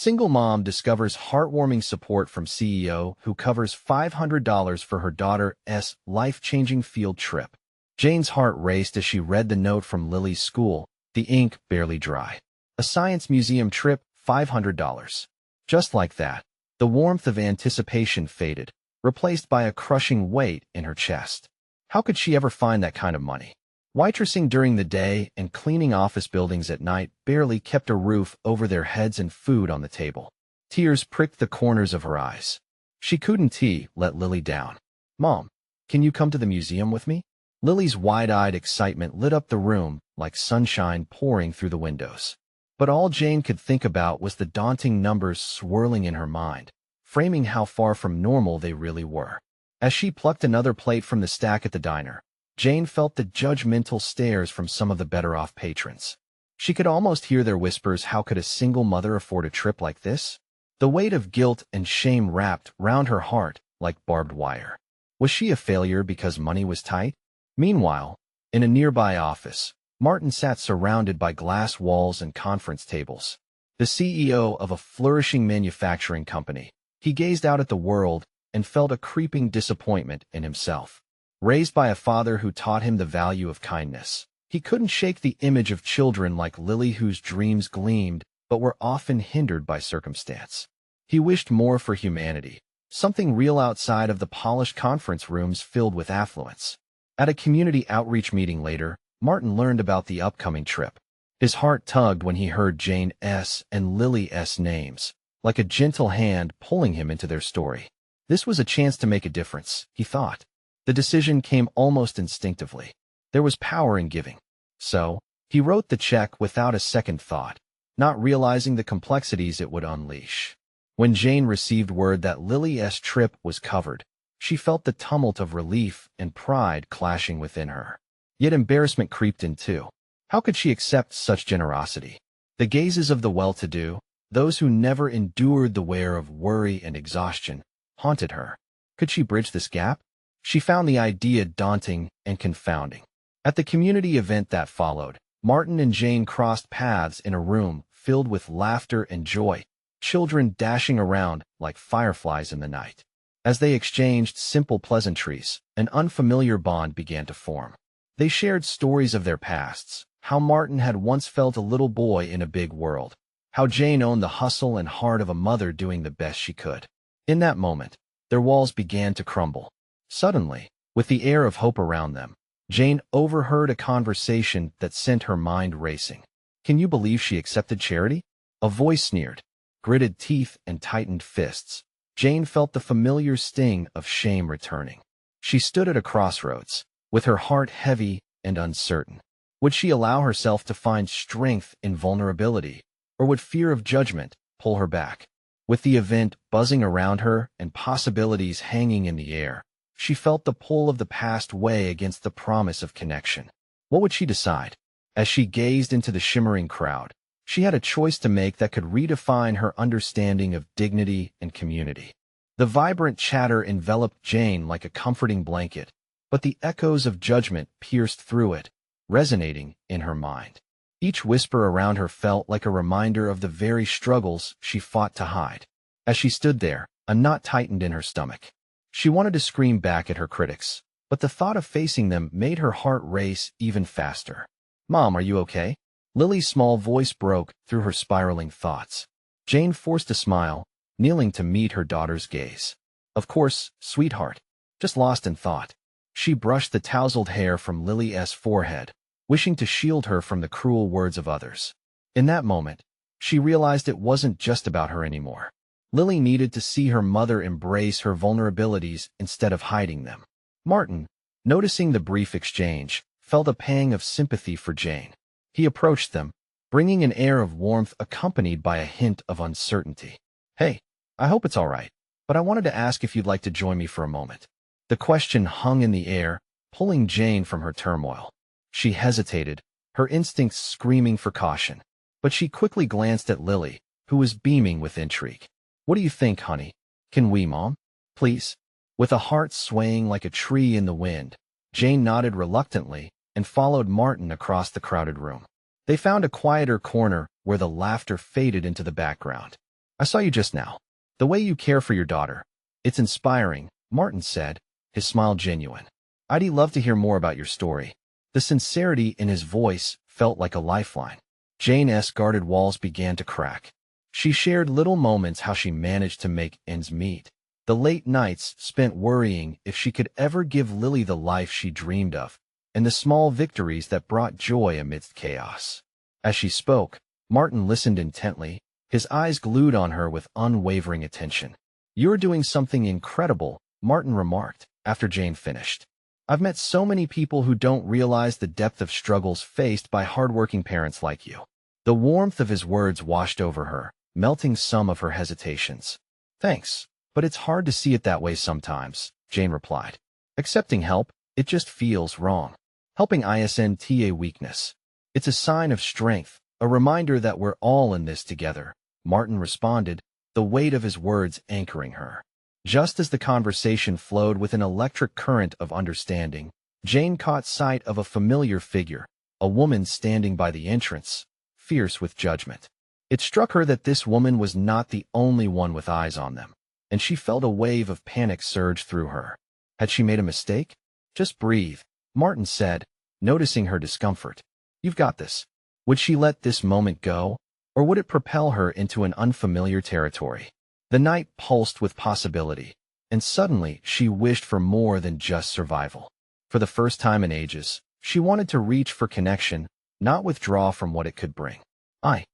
Single mom discovers heartwarming support from CEO who covers $500 for her daughter's life-changing field trip. Jane's heart raced as she read the note from Lily's school, the ink barely dry. A science museum trip, $500. Just like that, the warmth of anticipation faded, replaced by a crushing weight in her chest. How could she ever find that kind of money? Waitressing during the day and cleaning office buildings at night barely kept a roof over their heads and food on the table. Tears pricked the corners of her eyes. She couldn't let Lily down. "Mom, can you come to the museum with me?" Lily's wide-eyed excitement lit up the room like sunshine pouring through the windows. But all Jane could think about was the daunting numbers swirling in her mind, framing how far from normal they really were. As she plucked another plate from the stack at the diner, Jane felt the judgmental stares from some of the better-off patrons. She could almost hear their whispers. How could a single mother afford a trip like this? The weight of guilt and shame wrapped round her heart like barbed wire. Was she a failure because money was tight? Meanwhile, in a nearby office, Martin sat surrounded by glass walls and conference tables. The CEO of a flourishing manufacturing company, he gazed out at the world and felt a creeping disappointment in himself. Raised by a father who taught him the value of kindness, he couldn't shake the image of children like Lily whose dreams gleamed but were often hindered by circumstance. He wished more for humanity, something real outside of the polished conference rooms filled with affluence. At a community outreach meeting later, Martin learned about the upcoming trip. His heart tugged when he heard Jane's and Lily's names, like a gentle hand pulling him into their story. This was a chance to make a difference, he thought. The decision came almost instinctively. There was power in giving. So, he wrote the check without a second thought, not realizing the complexities it would unleash. When Jane received word that Lily's trip was covered, she felt the tumult of relief and pride clashing within her. Yet embarrassment creeped in too. How could she accept such generosity? The gazes of the well-to-do, those who never endured the wear of worry and exhaustion, haunted her. Could she bridge this gap? She found the idea daunting and confounding. At the community event that followed, Martin and Jane crossed paths in a room filled with laughter and joy, children dashing around like fireflies in the night. As they exchanged simple pleasantries, an unfamiliar bond began to form. They shared stories of their pasts, how Martin had once felt a little boy in a big world, how Jane owned the hustle and heart of a mother doing the best she could. In that moment, their walls began to crumble. Suddenly, with the air of hope around them, Jane overheard a conversation that sent her mind racing. "Can you believe she accepted charity?" A voice sneered. Gritted teeth and tightened fists, Jane felt the familiar sting of shame returning. She stood at a crossroads, with her heart heavy and uncertain. Would she allow herself to find strength in vulnerability, or would fear of judgment pull her back? With the event buzzing around her and possibilities hanging in the air, she felt the pull of the past weigh against the promise of connection. What would she decide? As she gazed into the shimmering crowd, she had a choice to make that could redefine her understanding of dignity and community. The vibrant chatter enveloped Jane like a comforting blanket, but the echoes of judgment pierced through it, resonating in her mind. Each whisper around her felt like a reminder of the very struggles she fought to hide. As she stood there, a knot tightened in her stomach. She wanted to scream back at her critics, but the thought of facing them made her heart race even faster. "Mom, are you okay?" Lily's small voice broke through her spiraling thoughts. Jane forced a smile, kneeling to meet her daughter's gaze. "Of course, sweetheart. Just lost in thought." She brushed the tousled hair from Lily's forehead, wishing to shield her from the cruel words of others. In that moment, she realized it wasn't just about her anymore. Lily needed to see her mother embrace her vulnerabilities instead of hiding them. Martin, noticing the brief exchange, felt a pang of sympathy for Jane. He approached them, bringing an air of warmth accompanied by a hint of uncertainty. "Hey, I hope it's all right, but I wanted to ask if you'd like to join me for a moment." The question hung in the air, pulling Jane from her turmoil. She hesitated, her instincts screaming for caution, but she quickly glanced at Lily, who was beaming with intrigue. "What do you think, honey? Can we, Mom? Please?" With a heart swaying like a tree in the wind, Jane nodded reluctantly and followed Martin across the crowded room. They found a quieter corner where the laughter faded into the background. I saw you just now. The way you care for your daughter. It's inspiring, Martin said, his smile genuine. I'd love to hear more about your story. The sincerity in his voice felt like a lifeline. Jane's guarded walls began to crack. She shared little moments how she managed to make ends meet. The late nights spent worrying if she could ever give Lily the life she dreamed of, and the small victories that brought joy amidst chaos. As she spoke, Martin listened intently, his eyes glued on her with unwavering attention. You're doing something incredible, Martin remarked, after Jane finished. I've met so many people who don't realize the depth of struggles faced by hardworking parents like you. The warmth of his words washed over her, melting some of her hesitations. Thanks, but it's hard to see it that way sometimes, Jane replied. Accepting help, it just feels wrong. Helping isn't a weakness. It's a sign of strength, a reminder that we're all in this together, Martin responded, the weight of his words anchoring her. Just as the conversation flowed with an electric current of understanding, Jane caught sight of a familiar figure, a woman standing by the entrance, fierce with judgment. It struck her that this woman was not the only one with eyes on them, and she felt a wave of panic surge through her. Had she made a mistake? Just breathe, Martin said, noticing her discomfort. You've got this. Would she let this moment go, or would it propel her into an unfamiliar territory? The night pulsed with possibility, and suddenly she wished for more than just survival. For the first time in ages, she wanted to reach for connection, not withdraw from what it could bring. I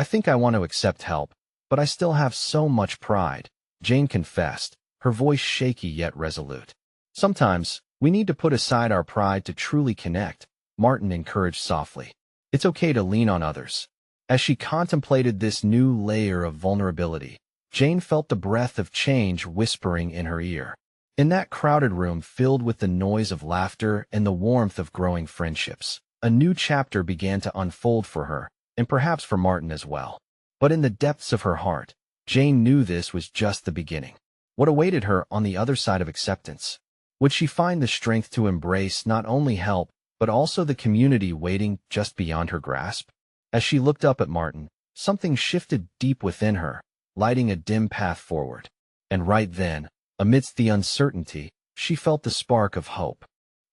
think I want to accept help, but I still have so much pride, Jane confessed, her voice shaky yet resolute. Sometimes, we need to put aside our pride to truly connect, Martin encouraged softly. It's okay to lean on others. As she contemplated this new layer of vulnerability, Jane felt the breath of change whispering in her ear. In that crowded room filled with the noise of laughter and the warmth of growing friendships, a new chapter began to unfold for her, and perhaps for Martin as well. But in the depths of her heart, Jane knew this was just the beginning. What awaited her on the other side of acceptance? Would she find the strength to embrace not only help, but also the community waiting just beyond her grasp? As she looked up at Martin, something shifted deep within her, lighting a dim path forward. And right then, amidst the uncertainty, she felt the spark of hope.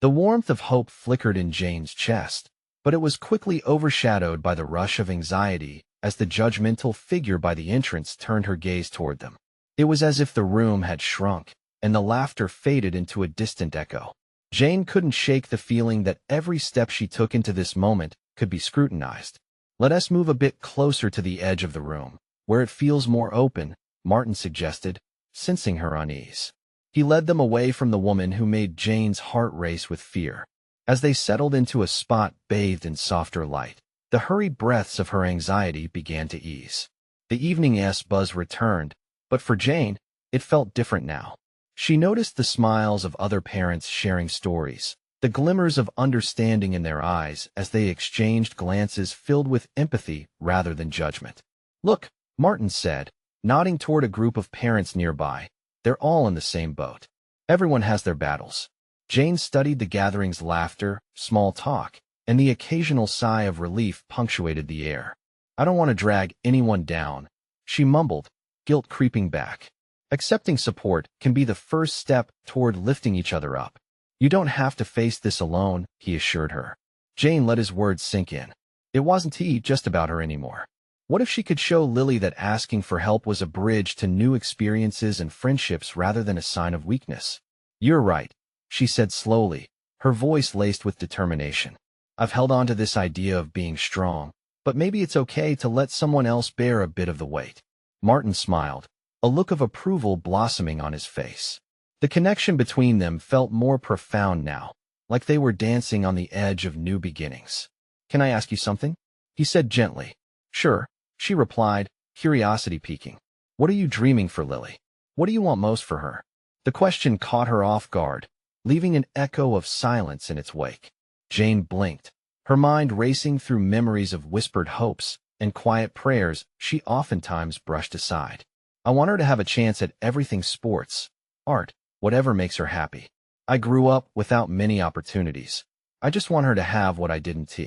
The warmth of hope flickered in Jane's chest, but it was quickly overshadowed by the rush of anxiety as the judgmental figure by the entrance turned her gaze toward them. It was as if the room had shrunk, and the laughter faded into a distant echo. Jane couldn't shake the feeling that every step she took into this moment could be scrutinized. Let us move a bit closer to the edge of the room, where it feels more open, Martin suggested, sensing her unease. He led them away from the woman who made Jane's heart race with fear. As they settled into a spot bathed in softer light, the hurried breaths of her anxiety began to ease. The evening's buzz returned, but for Jane, it felt different now. She noticed the smiles of other parents sharing stories, the glimmers of understanding in their eyes as they exchanged glances filled with empathy rather than judgment. Look, Martin said, nodding toward a group of parents nearby. They're all in the same boat. Everyone has their battles. Jane studied the gathering's laughter, small talk, and the occasional sigh of relief punctuated the air. I don't want to drag anyone down, she mumbled, guilt creeping back. Accepting support can be the first step toward lifting each other up. You don't have to face this alone, he assured her. Jane let his words sink in. It wasn't just about her anymore. What if she could show Lily that asking for help was a bridge to new experiences and friendships rather than a sign of weakness? You're right, she said slowly, her voice laced with determination. I've held on to this idea of being strong, but maybe it's okay to let someone else bear a bit of the weight. Martin smiled, a look of approval blossoming on his face. The connection between them felt more profound now, like they were dancing on the edge of new beginnings. Can I ask you something? He said gently. Sure, she replied, curiosity piquing. What are you dreaming for Lily? What do you want most for her? The question caught her off guard, leaving an echo of silence in its wake. Jane blinked, her mind racing through memories of whispered hopes and quiet prayers she oftentimes brushed aside. I want her to have a chance at everything: sports, art, whatever makes her happy. I grew up without many opportunities. I just want her to have what I didn't.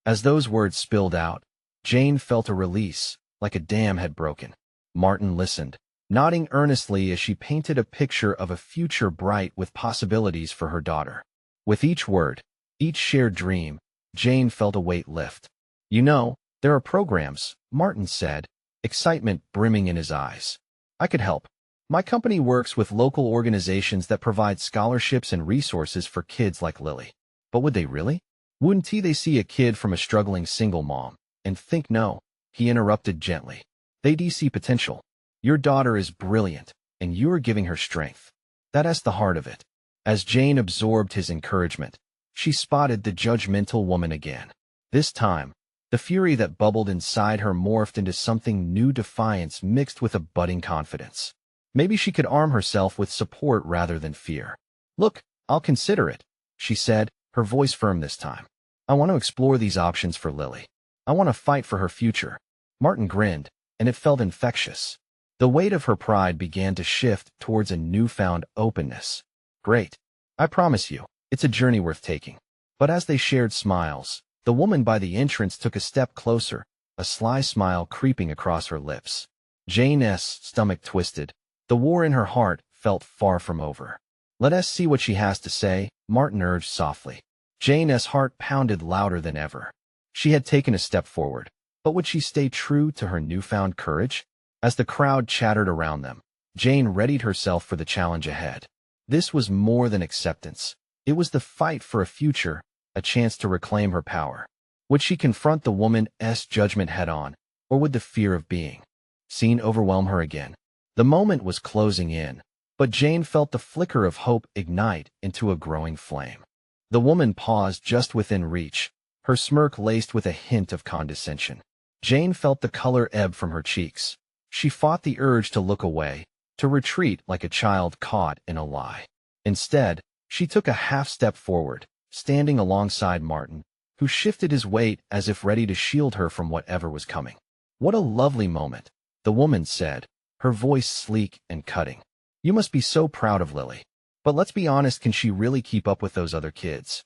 As those words spilled out, Jane felt a release, like a dam had broken. Martin listened, nodding earnestly as she painted a picture of a future bright with possibilities for her daughter. With each word, each shared dream, Jane felt a weight lift. "You know, there are programs," Martin said, excitement brimming in his eyes. "I could help. My company works with local organizations that provide scholarships and resources for kids like Lily." "But would they really? Wouldn't they see a kid from a struggling single mom and think no?" He interrupted gently. "They see potential. Your daughter is brilliant, and you are giving her strength. That's the heart of it." As Jane absorbed his encouragement, she spotted the judgmental woman again. This time, the fury that bubbled inside her morphed into something new, defiance mixed with a budding confidence. Maybe she could arm herself with support rather than fear. "Look, I'll consider it," she said, her voice firm this time. "I want to explore these options for Lily. I want to fight for her future." Martin grinned, and it felt infectious. The weight of her pride began to shift towards a newfound openness. "Great. I promise you, it's a journey worth taking." But as they shared smiles, the woman by the entrance took a step closer, a sly smile creeping across her lips. Jane's stomach twisted. The war in her heart felt far from over. "Let us see what she has to say," Martin urged softly. Jane's heart pounded louder than ever. She had taken a step forward, but would she stay true to her newfound courage? As the crowd chattered around them, Jane readied herself for the challenge ahead. This was more than acceptance. It was the fight for a future, a chance to reclaim her power. Would she confront the woman's judgment head-on, or would the fear of being seen overwhelm her again? The moment was closing in, but Jane felt the flicker of hope ignite into a growing flame. The woman paused just within reach, her smirk laced with a hint of condescension. Jane felt the color ebb from her cheeks. She fought the urge to look away, to retreat like a child caught in a lie. Instead, she took a half-step forward, standing alongside Martin, who shifted his weight as if ready to shield her from whatever was coming. "What a lovely moment," the woman said, her voice sleek and cutting. "You must be so proud of Lily. But let's be honest, can she really keep up with those other kids?"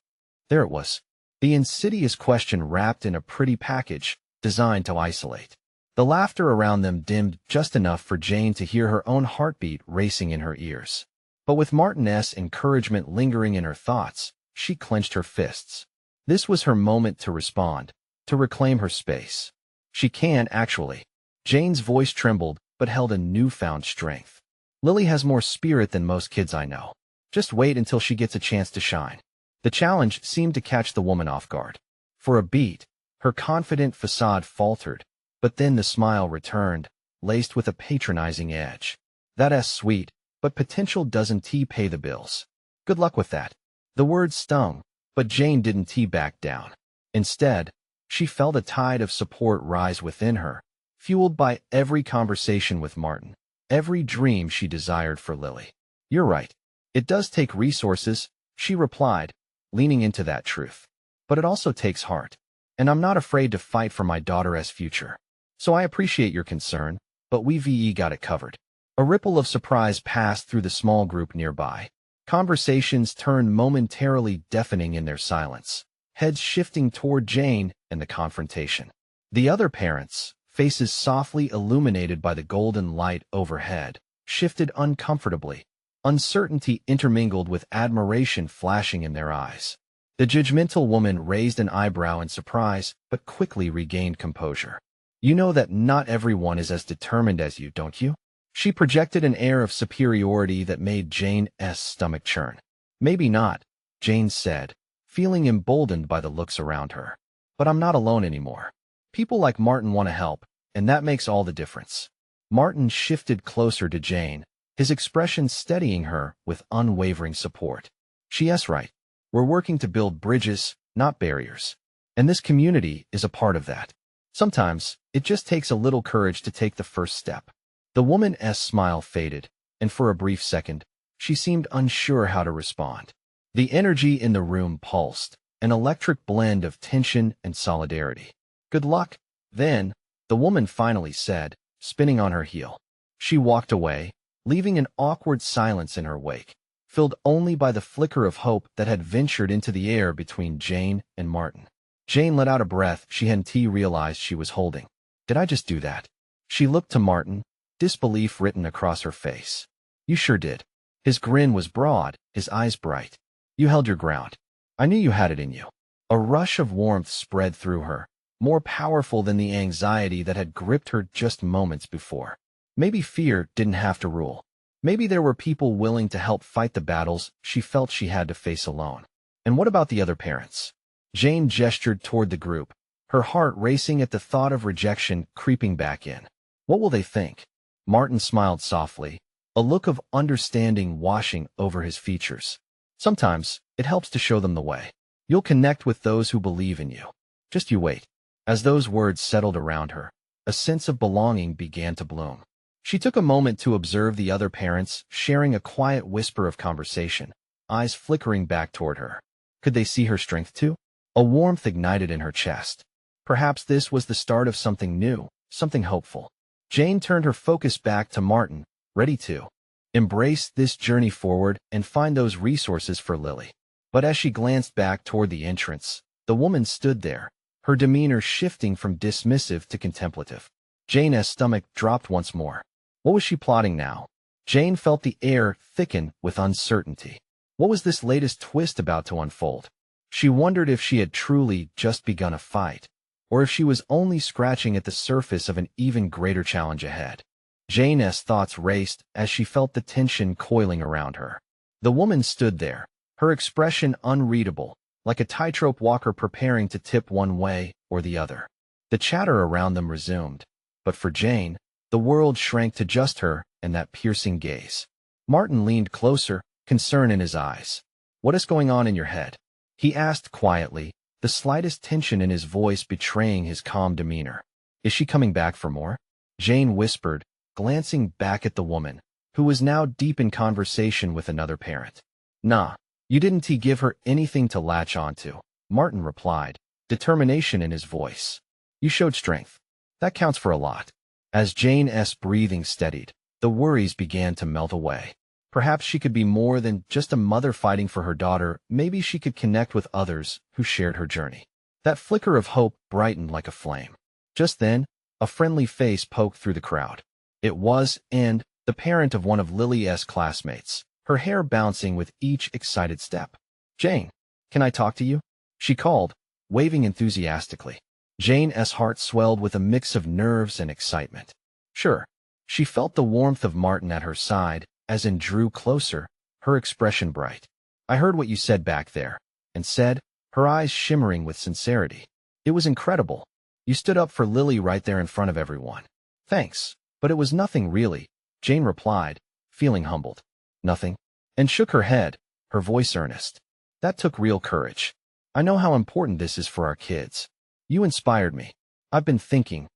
There it was, the insidious question wrapped in a pretty package, designed to isolate. The laughter around them dimmed just enough for Jane to hear her own heartbeat racing in her ears. But with Martin's encouragement lingering in her thoughts, she clenched her fists. This was her moment to respond, to reclaim her space. "She can, actually." Jane's voice trembled, but held a newfound strength. "Lily has more spirit than most kids I know. Just wait until she gets a chance to shine." The challenge seemed to catch the woman off guard. For a beat, her confident facade faltered, but then the smile returned, laced with a patronizing edge. "That's sweet, but potential doesn't pay the bills. Good luck with that." The words stung, but Jane didn't back down. Instead, she felt a tide of support rise within her, fueled by every conversation with Martin, every dream she desired for Lily. "You're right. It does take resources," she replied, leaning into that truth. "But it also takes heart, and I'm not afraid to fight for my daughter's future. So I appreciate your concern, but we've got it covered." A ripple of surprise passed through the small group nearby. Conversations turned momentarily deafening in their silence, heads shifting toward Jane and the confrontation. The other parents, faces softly illuminated by the golden light overhead, shifted uncomfortably, uncertainty intermingled with admiration flashing in their eyes. The judgmental woman raised an eyebrow in surprise, but quickly regained composure. "You know that not everyone is as determined as you, don't you?" She projected an air of superiority that made Jane's stomach churn. "Maybe not," Jane said, feeling emboldened by the looks around her. "But I'm not alone anymore. People like Martin want to help, and that makes all the difference." Martin shifted closer to Jane, his expression steadying her with unwavering support. "She's right. We're working to build bridges, not barriers. And this community is a part of that. Sometimes, it just takes a little courage to take the first step." The woman's smile faded, and for a brief second, she seemed unsure how to respond. The energy in the room pulsed, an electric blend of tension and solidarity. "Good luck, then," the woman finally said, spinning on her heel. She walked away, leaving an awkward silence in her wake, filled only by the flicker of hope that had ventured into the air between Jane and Martin. Jane let out a breath she hadn't realized she was holding. "Did I just do that?" She looked to Martin, disbelief written across her face. You sure did. His grin was broad, his eyes bright. You held your ground. I knew you had it in you. A rush of warmth spread through her, more powerful than the anxiety that had gripped her just moments before. Maybe fear didn't have to rule. Maybe there were people willing to help fight the battles she felt she had to face alone. And what about the other parents? Jane gestured toward the group, her heart racing at the thought of rejection creeping back in. What will they think? Martin smiled softly, a look of understanding washing over his features. Sometimes, it helps to show them the way. You'll connect with those who believe in you. Just you wait. As those words settled around her, a sense of belonging began to bloom. She took a moment to observe the other parents, sharing a quiet whisper of conversation, eyes flickering back toward her. Could they see her strength too? A warmth ignited in her chest. Perhaps this was the start of something new, something hopeful. Jane turned her focus back to Martin, ready to embrace this journey forward and find those resources for Lily. But as she glanced back toward the entrance, the woman stood there, her demeanor shifting from dismissive to contemplative. Jane's stomach dropped once more. What was she plotting now? Jane felt the air thicken with uncertainty. What was this latest twist about to unfold? She wondered if she had truly just begun a fight, or if she was only scratching at the surface of an even greater challenge ahead. Jane's thoughts raced as she felt the tension coiling around her. The woman stood there, her expression unreadable, like a tightrope walker preparing to tip one way or the other. The chatter around them resumed, but for Jane, the world shrank to just her and that piercing gaze. Martin leaned closer, concern in his eyes. What is going on in your head? He asked quietly, the slightest tension in his voice betraying his calm demeanor. Is she coming back for more? Jane whispered, glancing back at the woman, who was now deep in conversation with another parent. Nah, you didn't give her anything to latch onto, Martin replied, determination in his voice. You showed strength. That counts for a lot. As Jane's breathing steadied, the worries began to melt away. Perhaps she could be more than just a mother fighting for her daughter. Maybe she could connect with others who shared her journey. That flicker of hope brightened like a flame. Just then, a friendly face poked through the crowd. It was, and the parent of one of Lily's classmates, her hair bouncing with each excited step. Jane, can I talk to you? She called, waving enthusiastically. Jane's heart swelled with a mix of nerves and excitement. Sure. She felt the warmth of Martin at her side, as in drew closer, her expression bright. I heard what you said back there, and said, her eyes shimmering with sincerity. It was incredible. You stood up for Lily right there in front of everyone. Thanks, but it was nothing really, Jane replied, feeling humbled. Nothing? And shook her head, her voice earnest. That took real courage. I know how important this is for our kids. You inspired me. I've been thinking,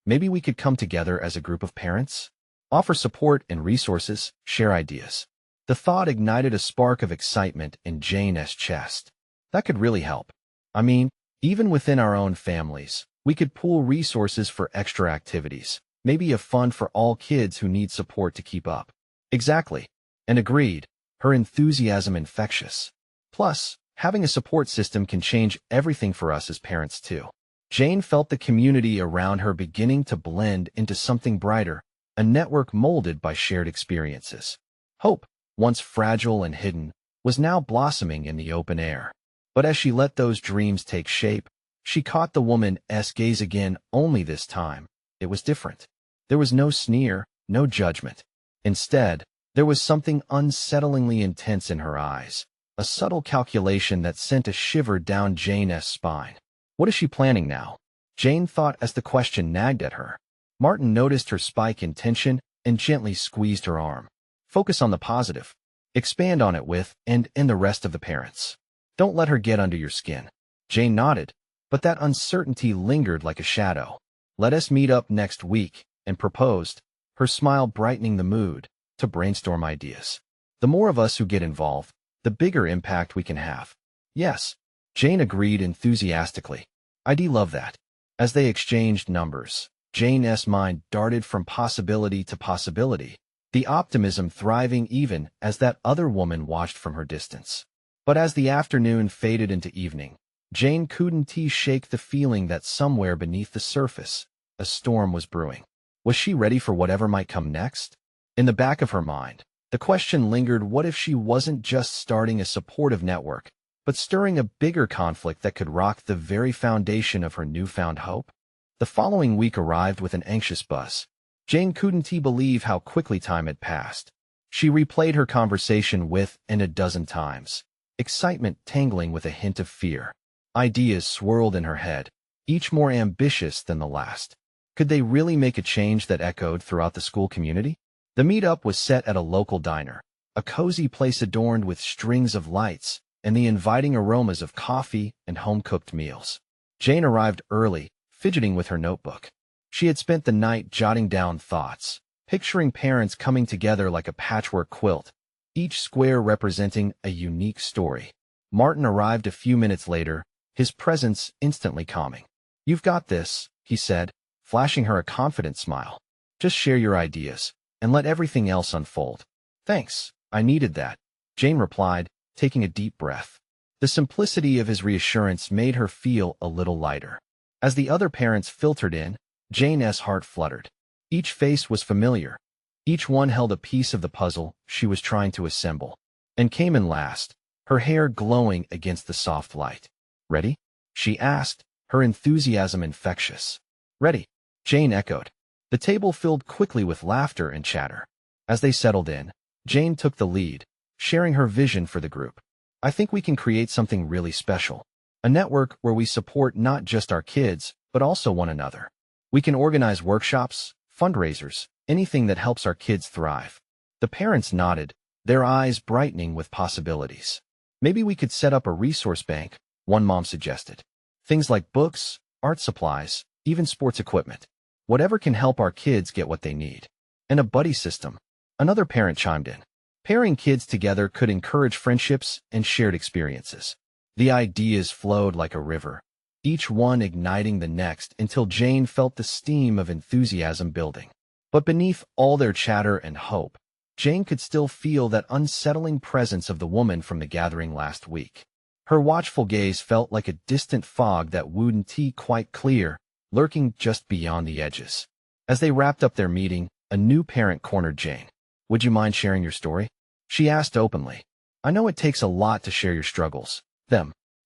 maybe we could come together as a group of parents? Offer support and resources, share ideas. The thought ignited a spark of excitement in Jane's chest. That could really help. I mean, even within our own families, we could pool resources for extra activities, maybe a fund for all kids who need support to keep up. Exactly. And agreed, her enthusiasm infectious. Plus, having a support system can change everything for us as parents too. Jane felt the community around her beginning to blend into something brighter, a network molded by shared experiences. Hope, once fragile and hidden, was now blossoming in the open air. But as she let those dreams take shape, she caught the woman's gaze again. Only this time, it was different. There was no sneer, no judgment. Instead, there was something unsettlingly intense in her eyes, a subtle calculation that sent a shiver down Jane's spine. What is she planning now? Jane thought as the question nagged at her. Martin noticed her spike in tension and gently squeezed her arm. Focus on the positive. Expand on it with and the rest of the parents. Don't let her get under your skin. Jane nodded, but that uncertainty lingered like a shadow. Let us meet up next week, and proposed, her smile brightening the mood, to brainstorm ideas. The more of us who get involved, the bigger impact we can have. Yes, Jane agreed enthusiastically. I'd love that. As they exchanged numbers, Jane's mind darted from possibility to possibility, the optimism thriving even as that other woman watched from her distance. But as the afternoon faded into evening, Jane couldn't shake the feeling that somewhere beneath the surface, a storm was brewing. Was she ready for whatever might come next? In the back of her mind, the question lingered: what if she wasn't just starting a supportive network, but stirring a bigger conflict that could rock the very foundation of her newfound hope? The following week arrived with an anxious buzz. Jane couldn't believe how quickly time had passed. She replayed her conversation with Anne a dozen times, excitement tangling with a hint of fear. Ideas swirled in her head, each more ambitious than the last. Could they really make a change that echoed throughout the school community? The meetup was set at a local diner, a cozy place adorned with strings of lights and the inviting aromas of coffee and home-cooked meals. Jane arrived early, fidgeting with her notebook. She had spent the night jotting down thoughts, picturing parents coming together like a patchwork quilt, each square representing a unique story. Martin arrived a few minutes later, his presence instantly calming. "You've got this," he said, flashing her a confident smile. "Just share your ideas, and let everything else unfold." "Thanks, I needed that," Jane replied, taking a deep breath. The simplicity of his reassurance made her feel a little lighter. As the other parents filtered in, Jane's heart fluttered. Each face was familiar. Each one held a piece of the puzzle she was trying to assemble. And came in last, her hair glowing against the soft light. "Ready?" she asked, her enthusiasm infectious. "Ready," Jane echoed. The table filled quickly with laughter and chatter. As they settled in, Jane took the lead, sharing her vision for the group. "I think we can create something really special. A network where we support not just our kids, but also one another. We can organize workshops, fundraisers, anything that helps our kids thrive." The parents nodded, their eyes brightening with possibilities. "Maybe we could set up a resource bank," one mom suggested. "Things like books, art supplies, even sports equipment. Whatever can help our kids get what they need." "And a buddy system," another parent chimed in. "Pairing kids together could encourage friendships and shared experiences." The ideas flowed like a river, each one igniting the next until Jane felt the steam of enthusiasm building. But beneath all their chatter and hope, Jane could still feel that unsettling presence of the woman from the gathering last week. Her watchful gaze felt like a distant fog that wouldn't quite clear, lurking just beyond the edges. As they wrapped up their meeting, a new parent cornered Jane. "Would you mind sharing your story?" she asked openly. "I know it takes a lot to share your struggles."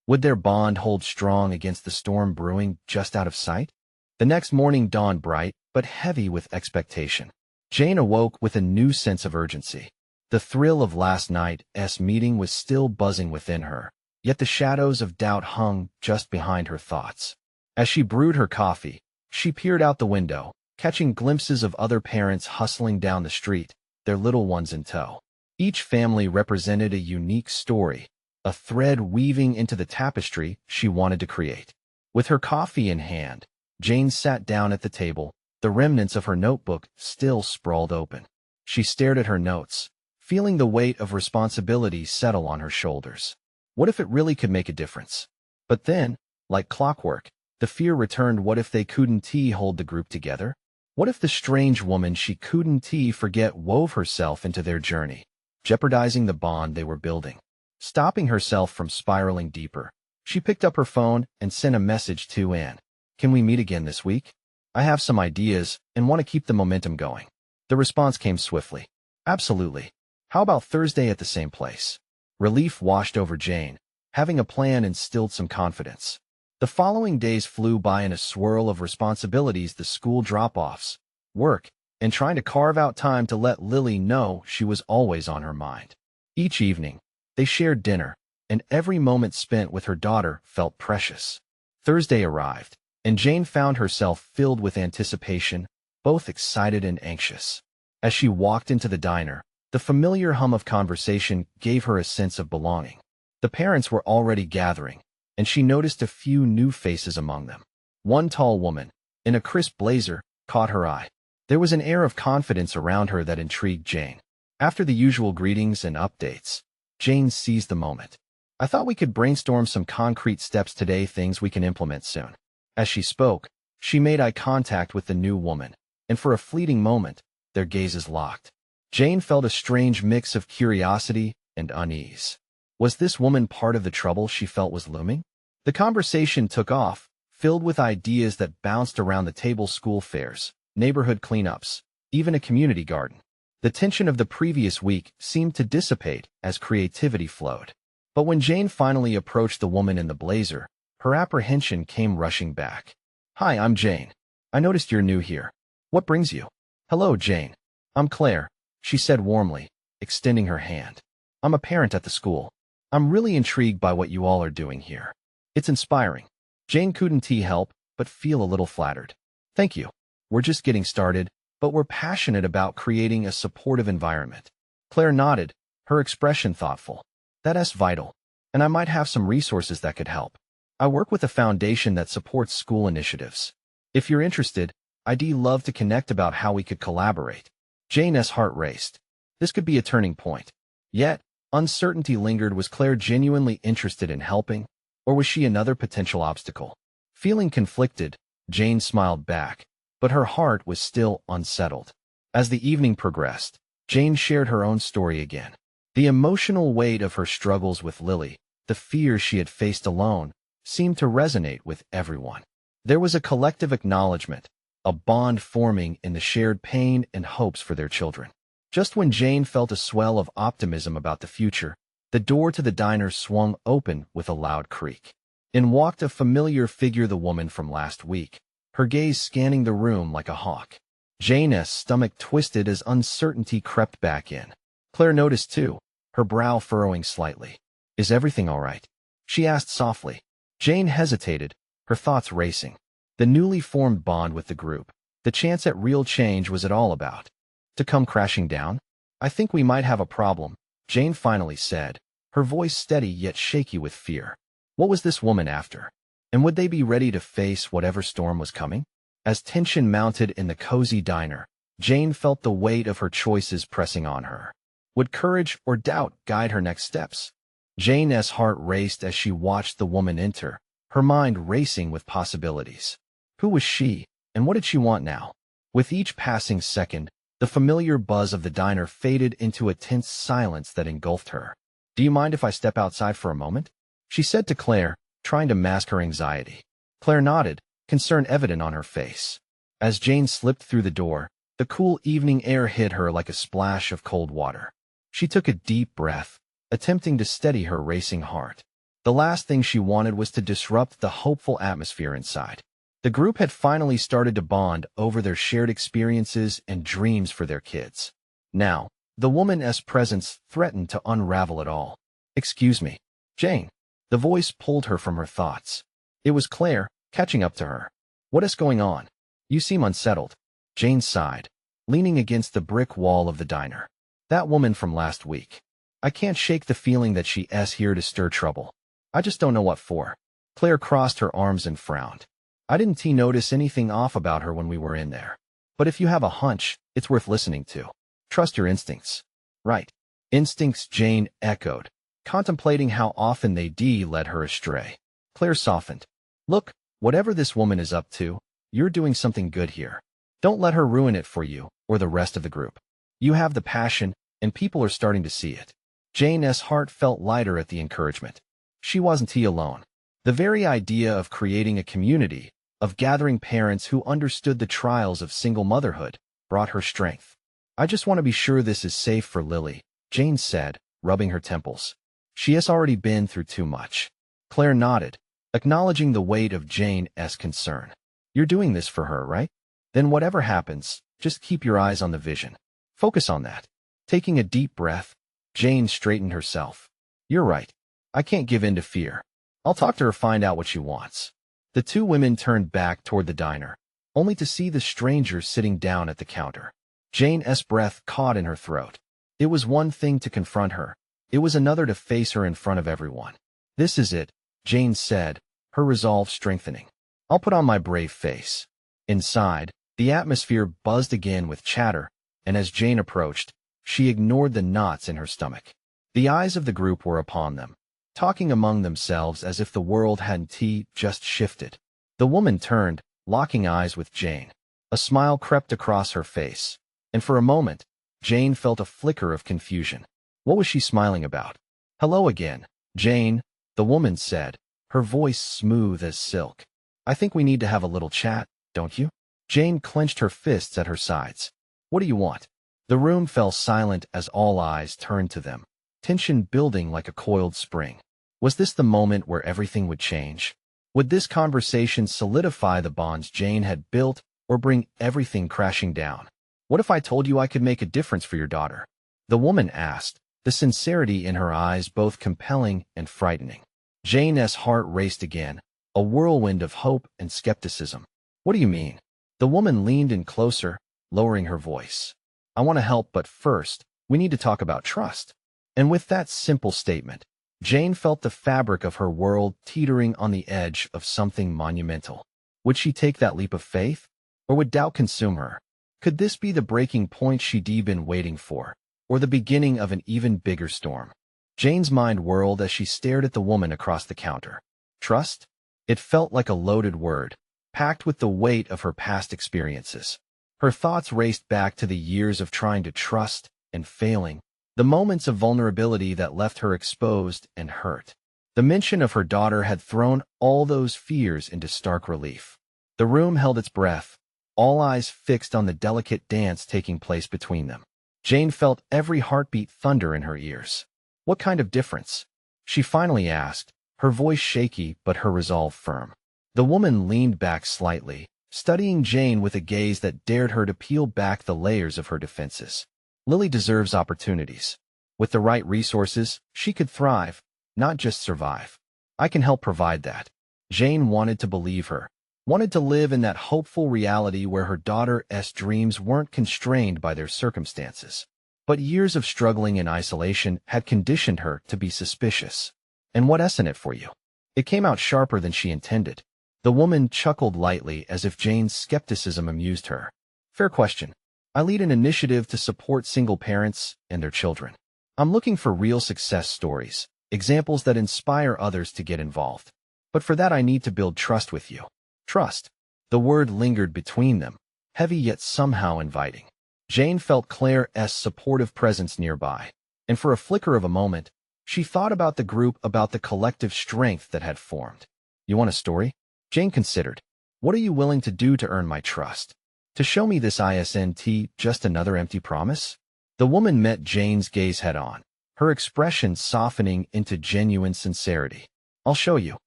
Would their bond hold strong against the storm brewing just out of sight? The next morning dawned bright, but heavy with expectation. Jane awoke with a new sense of urgency. The thrill of last night's meeting was still buzzing within her, yet the shadows of doubt hung just behind her thoughts. As she brewed her coffee, she peered out the window, catching glimpses of other parents hustling down the street, their little ones in tow. Each family represented a unique story, a thread weaving into the tapestry she wanted to create. With her coffee in hand, Jane sat down at the table, the remnants of her notebook still sprawled open. She stared at her notes, feeling the weight of responsibility settle on her shoulders. What if it really could make a difference? But then, like clockwork, the fear returned. What if they couldn't hold the group together? What if the strange woman she couldn't forget wove herself into their journey, jeopardizing the bond they were building? Stopping herself from spiraling deeper, she picked up her phone and sent a message to Anne. "Can we meet again this week? I have some ideas and want to keep the momentum going." The response came swiftly. "Absolutely. How about Thursday at the same place?" Relief washed over Jane. Having a plan instilled some confidence. The following days flew by in a swirl of responsibilities: the school drop-offs, work, and trying to carve out time to let Lily know she was always on her mind. Each evening, they shared dinner, and every moment spent with her daughter felt precious. Thursday arrived, and Jane found herself filled with anticipation, both excited and anxious. As she walked into the diner, the familiar hum of conversation gave her a sense of belonging. The parents were already gathering, and she noticed a few new faces among them. One tall woman, in a crisp blazer, caught her eye. There was an air of confidence around her that intrigued Jane. After the usual greetings and updates, Jane seized the moment. "I thought we could brainstorm some concrete steps today, things we can implement soon." As she spoke, she made eye contact with the new woman, and for a fleeting moment, their gazes locked. Jane felt a strange mix of curiosity and unease. Was this woman part of the trouble she felt was looming? The conversation took off, filled with ideas that bounced around the table: school fairs, neighborhood cleanups, even a community garden. The tension of the previous week seemed to dissipate as creativity flowed. But when Jane finally approached the woman in the blazer, her apprehension came rushing back. "Hi, I'm Jane. I noticed you're new here. What brings you?" "Hello, Jane. I'm Claire," she said warmly, extending her hand. "I'm a parent at the school. I'm really intrigued by what you all are doing here. It's inspiring." Jane couldn't help but feel a little flattered. "Thank you. We're just getting started, but we're passionate about creating a supportive environment." Claire nodded, her expression thoughtful. "That's vital, and I might have some resources that could help. I work with a foundation that supports school initiatives. If you're interested, I'd love to connect about how we could collaborate." Jane's heart raced. This could be a turning point. Yet, uncertainty lingered. Was Claire genuinely interested in helping, or was she another potential obstacle? Feeling conflicted, Jane smiled back, but her heart was still unsettled. As the evening progressed, Jane shared her own story again. The emotional weight of her struggles with Lily, the fears she had faced alone, seemed to resonate with everyone. There was a collective acknowledgement, a bond forming in the shared pain and hopes for their children. Just when Jane felt a swell of optimism about the future, the door to the diner swung open with a loud creak. In walked a familiar figure, the woman from last week, her gaze scanning the room like a hawk. Jane's stomach twisted as uncertainty crept back in. Claire noticed too, her brow furrowing slightly. "Is everything all right?" she asked softly. Jane hesitated, her thoughts racing. The newly formed bond with the group, the chance at real change, was it all about to come crashing down? "I think we might have a problem," Jane finally said, her voice steady yet shaky with fear. What was this woman after? And would they be ready to face whatever storm was coming? As tension mounted in the cozy diner, Jane felt the weight of her choices pressing on her. Would courage or doubt guide her next steps? Jane's heart raced as she watched the woman enter, her mind racing with possibilities. Who was she, and what did she want now? With each passing second, the familiar buzz of the diner faded into a tense silence that engulfed her. "Do you mind if I step outside for a moment?" she said to Claire, trying to mask her anxiety. Claire nodded, concern evident on her face. As Jane slipped through the door, the cool evening air hit her like a splash of cold water. She took a deep breath, attempting to steady her racing heart. The last thing she wanted was to disrupt the hopeful atmosphere inside. The group had finally started to bond over their shared experiences and dreams for their kids. Now, the woman's presence threatened to unravel it all. "Excuse me, Jane." The voice pulled her from her thoughts. It was Claire, catching up to her. "What is going on? You seem unsettled." Jane sighed, leaning against the brick wall of the diner. "That woman from last week. I can't shake the feeling that she's here to stir trouble. I just don't know what for." Claire crossed her arms and frowned. "I didn't notice anything off about her when we were in there. But if you have a hunch, it's worth listening to. Trust your instincts." "Right. Instincts," Jane echoed, contemplating how often they led her astray. Claire softened. "Look, whatever this woman is up to, you're doing something good here. Don't let her ruin it for you or the rest of the group. You have the passion, and people are starting to see it." Jane's heart felt lighter at the encouragement. She wasn't alone. The very idea of creating a community, of gathering parents who understood the trials of single motherhood, brought her strength. "I just want to be sure this is safe for Lily," Jane said, rubbing her temples. "She has already been through too much." Claire nodded, acknowledging the weight of Jane's concern. "You're doing this for her, right? Then whatever happens, just keep your eyes on the vision. Focus on that." Taking a deep breath, Jane straightened herself. "You're right. I can't give in to fear. I'll talk to her, find out what she wants." The two women turned back toward the diner, only to see the stranger sitting down at the counter. Jane's breath caught in her throat. It was one thing to confront her. It was another to face her in front of everyone. "This is it," Jane said, her resolve strengthening. "I'll put on my brave face." Inside, the atmosphere buzzed again with chatter, and as Jane approached, she ignored the knots in her stomach. The eyes of the group were upon them, talking among themselves as if the world hadn't just shifted. The woman turned, locking eyes with Jane. A smile crept across her face, and for a moment, Jane felt a flicker of confusion. What was she smiling about? "Hello again, Jane," the woman said, her voice smooth as silk. "I think we need to have a little chat, don't you?" Jane clenched her fists at her sides. What do you want? The room fell silent as all eyes turned to them, tension building like a coiled spring. Was this the moment where everything would change? Would this conversation solidify the bonds Jane had built or bring everything crashing down? What if I told you I could make a difference for your daughter? The woman asked, the sincerity in her eyes both compelling and frightening. Jane's heart raced again, a whirlwind of hope and skepticism. What do you mean? The woman leaned in closer, lowering her voice. I want to help, but first, we need to talk about trust. And with that simple statement, Jane felt the fabric of her world teetering on the edge of something monumental. Would she take that leap of faith? Or would doubt consume her? Could this be the breaking point she'd been waiting for, or the beginning of an even bigger storm? Jane's mind whirled as she stared at the woman across the counter. Trust? It felt like a loaded word, packed with the weight of her past experiences. Her thoughts raced back to the years of trying to trust and failing, the moments of vulnerability that left her exposed and hurt. The mention of her daughter had thrown all those fears into stark relief. The room held its breath, all eyes fixed on the delicate dance taking place between them. Jane felt every heartbeat thunder in her ears. What kind of difference? She finally asked, her voice shaky but her resolve firm. The woman leaned back slightly, studying Jane with a gaze that dared her to peel back the layers of her defenses. Lily deserves opportunities. With the right resources, she could thrive, not just survive. I can help provide that. Jane wanted to believe her, wanted to live in that hopeful reality where her daughter's dreams weren't constrained by their circumstances. But years of struggling in isolation had conditioned her to be suspicious. And what isn't it for you? It came out sharper than she intended. The woman chuckled lightly as if Jane's skepticism amused her. Fair question. I lead an initiative to support single parents and their children. I'm looking for real success stories, examples that inspire others to get involved. But for that I need to build trust with you. Trust. The word lingered between them, heavy yet somehow inviting. Jane felt Claire's supportive presence nearby, and for a flicker of a moment, she thought about the group, about the collective strength that had formed. You want a story? Jane considered. What are you willing to do to earn my trust? To show me this isn't just another empty promise? The woman met Jane's gaze head-on, her expression softening into genuine sincerity. I'll show you.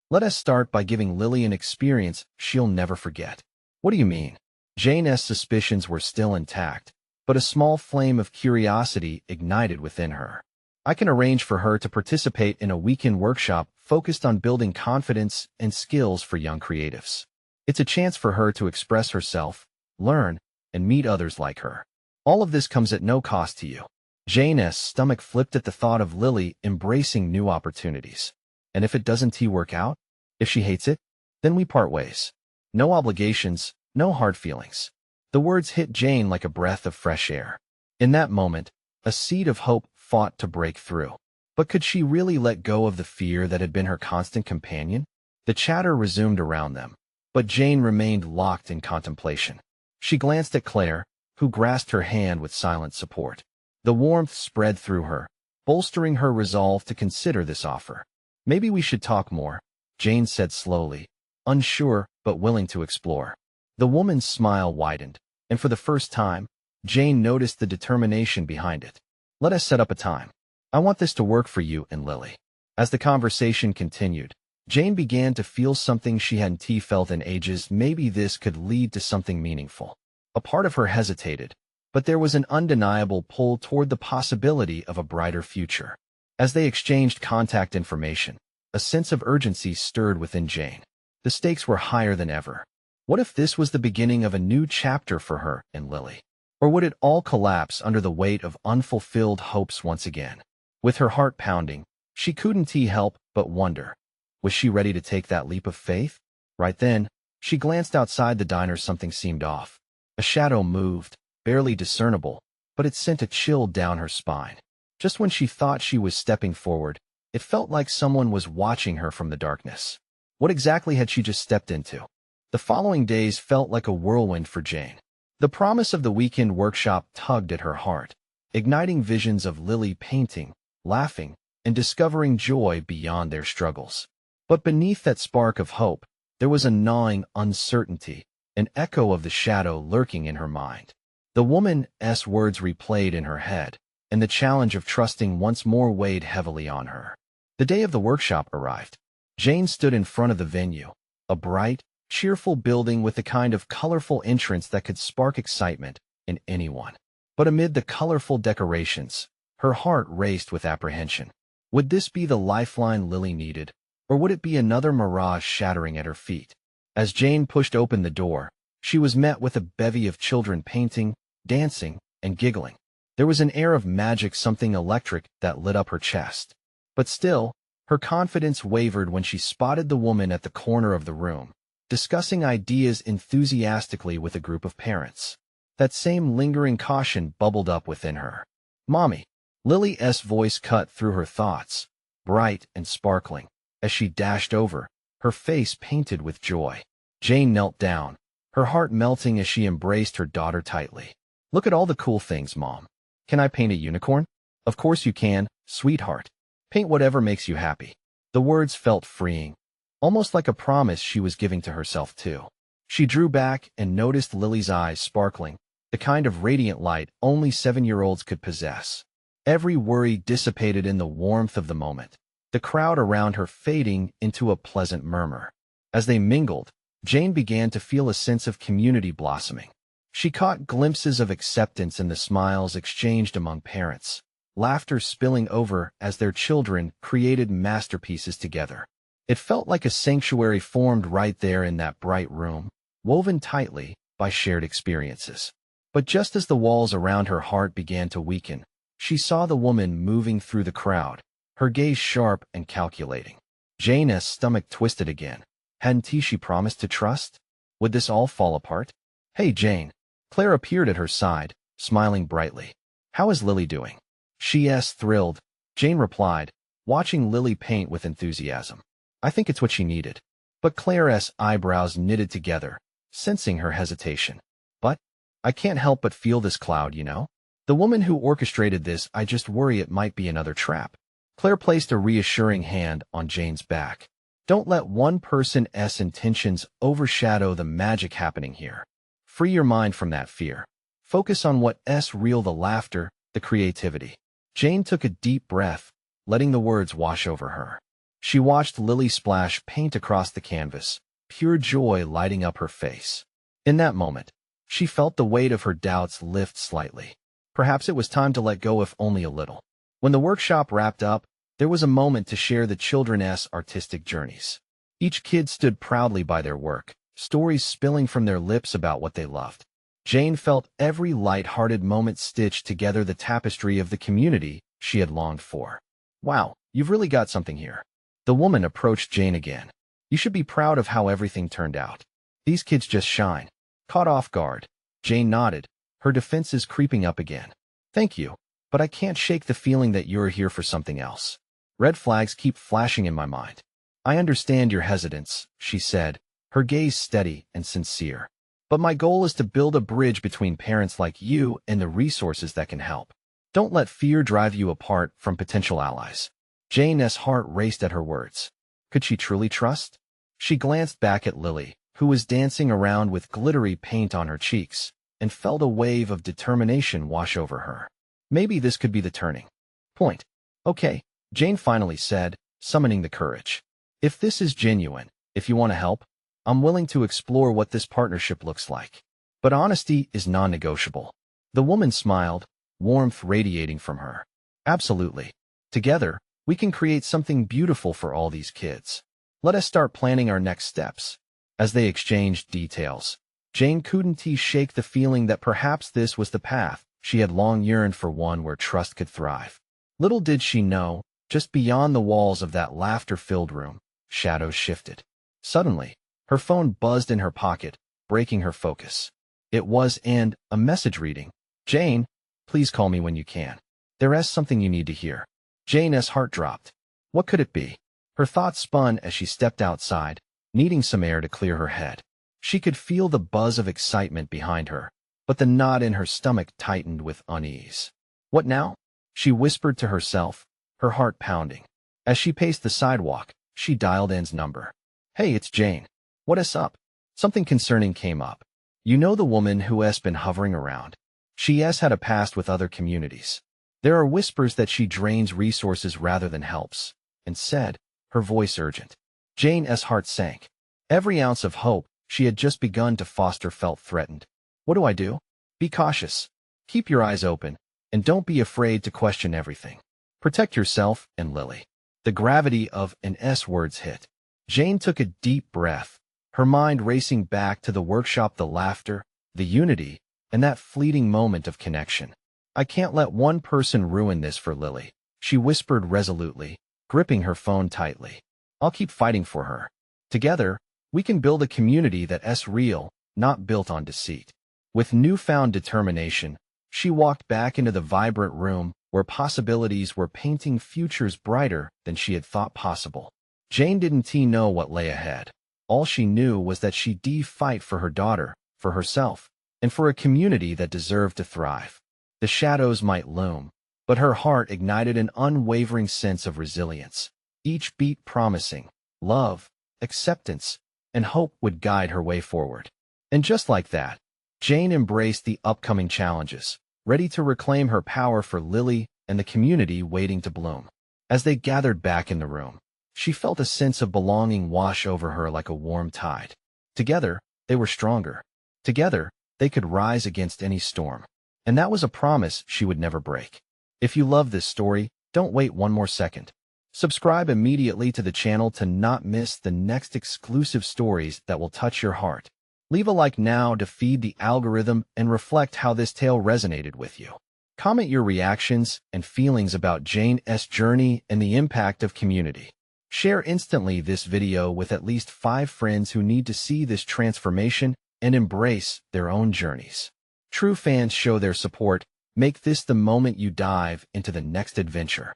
Let us start by giving Lily an experience she'll never forget. What do you mean? Jane's suspicions were still intact, but a small flame of curiosity ignited within her. I can arrange for her to participate in a weekend workshop focused on building confidence and skills for young creatives. It's a chance for her to express herself, learn, and meet others like her. All of this comes at no cost to you. Jane's stomach flipped at the thought of Lily embracing new opportunities. And if it doesn't work out? If she hates it? Then we part ways. No obligations, no hard feelings. The words hit Jane like a breath of fresh air. In that moment, a seed of hope fought to break through. But could she really let go of the fear that had been her constant companion? The chatter resumed around them, but Jane remained locked in contemplation. She glanced at Claire, who grasped her hand with silent support. The warmth spread through her, bolstering her resolve to consider this offer. Maybe we should talk more, Jane said slowly, unsure but willing to explore. The woman's smile widened, and for the first time, Jane noticed the determination behind it. Let us set up a time. I want this to work for you and Lily. As the conversation continued, Jane began to feel something she hadn't felt in ages. Maybe this could lead to something meaningful. A part of her hesitated, but there was an undeniable pull toward the possibility of a brighter future. As they exchanged contact information, a sense of urgency stirred within Jane. The stakes were higher than ever. What if this was the beginning of a new chapter for her and Lily? Or would it all collapse under the weight of unfulfilled hopes once again? With her heart pounding, she couldn't help but wonder. Was she ready to take that leap of faith? Right then, she glanced outside the diner. Something seemed off. A shadow moved, barely discernible, but it sent a chill down her spine. Just when she thought she was stepping forward, it felt like someone was watching her from the darkness. What exactly had she just stepped into? The following days felt like a whirlwind for Jane. The promise of the weekend workshop tugged at her heart, igniting visions of Lily painting, laughing, and discovering joy beyond their struggles. But beneath that spark of hope, there was a gnawing uncertainty, an echo of the shadow lurking in her mind. The woman's words replayed in her head, and the challenge of trusting once more weighed heavily on her. The day of the workshop arrived. Jane stood in front of the venue, a bright, cheerful building with the kind of colorful entrance that could spark excitement in anyone. But amid the colorful decorations, her heart raced with apprehension. Would this be the lifeline Lily needed, or would it be another mirage shattering at her feet? As Jane pushed open the door, she was met with a bevy of children painting, dancing, and giggling. There was an air of magic, something electric that lit up her chest. But still, her confidence wavered when she spotted the woman at the corner of the room, discussing ideas enthusiastically with a group of parents. That same lingering caution bubbled up within her. "Mommy." Lily's voice cut through her thoughts, bright and sparkling, as she dashed over, her face painted with joy. Jane knelt down, her heart melting as she embraced her daughter tightly. "Look at all the cool things, Mom. Can I paint a unicorn?" "Of course you can, sweetheart. Paint whatever makes you happy." The words felt freeing, almost like a promise she was giving to herself too. She drew back and noticed Lily's eyes sparkling, the kind of radiant light only 7-year-olds could possess. Every worry dissipated in the warmth of the moment, the crowd around her fading into a pleasant murmur. As they mingled, Jane began to feel a sense of community blossoming. She caught glimpses of acceptance in the smiles exchanged among parents, laughter spilling over as their children created masterpieces together. It felt like a sanctuary formed right there in that bright room, woven tightly by shared experiences. But just as the walls around her heart began to weaken, she saw the woman moving through the crowd, her gaze sharp and calculating. Jane's stomach twisted again. Hadn't she promised to trust? Would this all fall apart? "Hey, Jane." Claire appeared at her side, smiling brightly. "How is Lily doing?" "She's thrilled," Jane replied, watching Lily paint with enthusiasm. "I think it's what she needed." But Claire's eyebrows knitted together, sensing her hesitation. "But I can't help but feel this cloud, you know? The woman who orchestrated this, I just worry it might be another trap." Claire placed a reassuring hand on Jane's back. "Don't let one person's intentions overshadow the magic happening here. Free your mind from that fear. Focus on what's real, the laughter, the creativity." Jane took a deep breath, letting the words wash over her. She watched Lily splash paint across the canvas, pure joy lighting up her face. In that moment, she felt the weight of her doubts lift slightly. Perhaps it was time to let go, if only a little. When the workshop wrapped up, there was a moment to share the children's artistic journeys. Each kid stood proudly by their work, stories spilling from their lips about what they loved. Jane felt every light-hearted moment stitched together the tapestry of the community she had longed for. "Wow, you've really got something here." The woman approached Jane again. "You should be proud of how everything turned out. These kids just shine." Caught off guard, Jane nodded, her defenses creeping up again. "Thank you, but I can't shake the feeling that you're here for something else. Red flags keep flashing in my mind." "I understand your hesitance," she said, her gaze steady and sincere. "But my goal is to build a bridge between parents like you and the resources that can help. Don't let fear drive you apart from potential allies." Jane's heart raced at her words. Could she truly trust? She glanced back at Lily, who was dancing around with glittery paint on her cheeks, and felt a wave of determination wash over her. Maybe this could be the turning point. "Okay," Jane finally said, summoning the courage. "If this is genuine, if you want to help, I'm willing to explore what this partnership looks like. But honesty is non-negotiable." The woman smiled, warmth radiating from her. "Absolutely. Together, we can create something beautiful for all these kids. Let us start planning our next steps." As they exchanged details, Jane couldn't shake the feeling that perhaps this was the path she had long yearned for, one where trust could thrive. Little did she know, just beyond the walls of that laughter-filled room, shadows shifted. Suddenly, her phone buzzed in her pocket, breaking her focus. It was a message reading. "Jane, please call me when you can. There's something you need to hear." Jane's heart dropped. What could it be? Her thoughts spun as she stepped outside, needing some air to clear her head. She could feel the buzz of excitement behind her, but the knot in her stomach tightened with unease. "What now?" she whispered to herself, her heart pounding. As she paced the sidewalk, she dialed Anne's number. "Hey, it's Jane. What's up?" something concerning came up. You know the woman who has been hovering around. She has had a past with other communities. There are whispers that she drains resources rather than helps. And said, her voice urgent. Jane's heart sank. Every ounce of hope she had just begun to foster felt threatened. What do I do? Be cautious. Keep your eyes open, and don't be afraid to question everything. Protect yourself and Lily. The gravity of an S words hit. Jane took a deep breath, her mind racing back to the workshop, the laughter, the unity, and that fleeting moment of connection. I can't let one person ruin this for Lily, she whispered resolutely, gripping her phone tightly. I'll keep fighting for her. Together, we can build a community that's real, not built on deceit. With newfound determination, she walked back into the vibrant room where possibilities were painting futures brighter than she had thought possible. Jane didn't know what lay ahead. All she knew was that she'd fight for her daughter, for herself, and for a community that deserved to thrive. The shadows might loom, but her heart ignited an unwavering sense of resilience. Each beat promising, love, acceptance, and hope would guide her way forward. And just like that, Jane embraced the upcoming challenges, ready to reclaim her power for Lily and the community waiting to bloom. As they gathered back in the room, she felt a sense of belonging wash over her like a warm tide. Together, they were stronger. Together, they could rise against any storm. And that was a promise she would never break. If you love this story, don't wait one more second. Subscribe immediately to the channel to not miss the next exclusive stories that will touch your heart. Leave a like now to feed the algorithm and reflect how this tale resonated with you. Comment your reactions and feelings about Jane's journey and the impact of community. Share instantly this video with at least 5 friends who need to see this transformation and embrace their own journeys. True fans show their support. Make this the moment you dive into the next adventure.